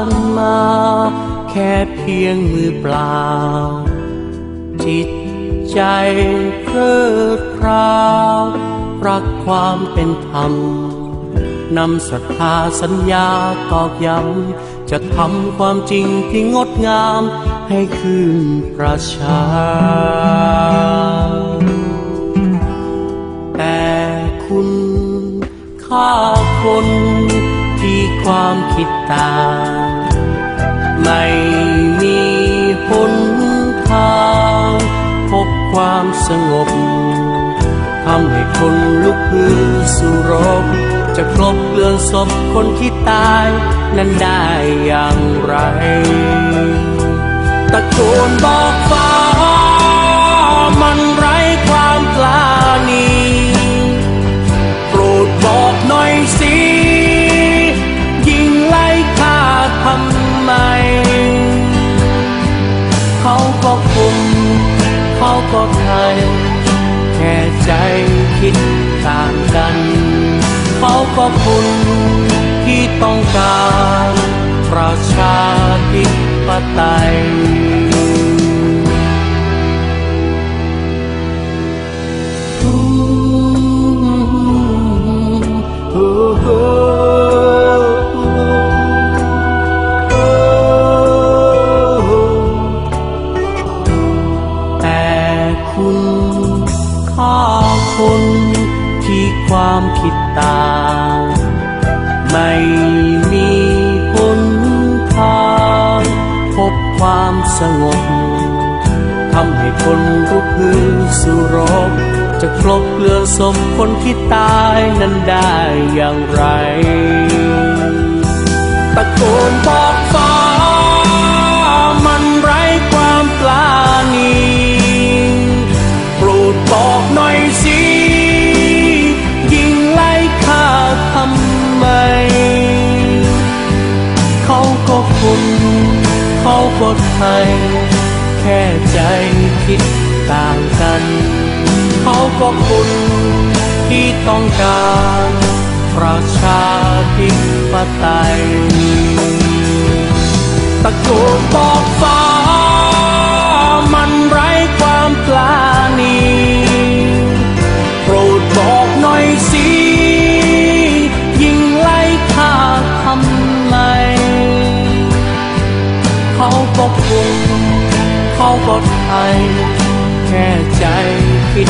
านมาแค่เพียงมือเปล่าจิตใจเพลิดเพลินรักความเป็นธรรมนำศรัทธาสัญญาตอกย้ำจะทำความจริงที่งดงามให้คืนประชาแต่คุณฆ่าคนที่ความคิดต่างไม่มีหนทางพบความสงบทำให้คนลุกฮือสู่รบจะกลบเกลื่อนศพคนที่ตายนั้นได้อย่างไรตะโกนบอกฟ้ามันไร้ความกล้านีโปรดบอกหน่อยสิยิงไล่ฆ่าทำไมเขาก็คนเขาก็ไทยแค่ใจคิดต่างกันเขาก็คนที่ต้องการประชาธิปไตยแต่คุณฆ่าคนที่ความคิดต่างไม่มีหนทางพบความสงบทำให้คนลุกฮือสู่รบจะกลบเกลื่อนศพคนที่ตายนั้นได้อย่างไรตะโกนบอกฟ้ามันไร้ความปราณีโปรดบอกหน่อยสิยิงไล่ฆ่าทำไมเขาก็คนเขาก็ไทยแค่ใจคิดต่างกันเขาก็คนที่ต้องการประชาธิปไตยตะโกนบอกฟ้ามันไร้ความกล้านีโปรดบอกหน่อยสิยิงไล่ฆ่าทำไมเขาก็คนเขาก็ไทยแค่ใจคิด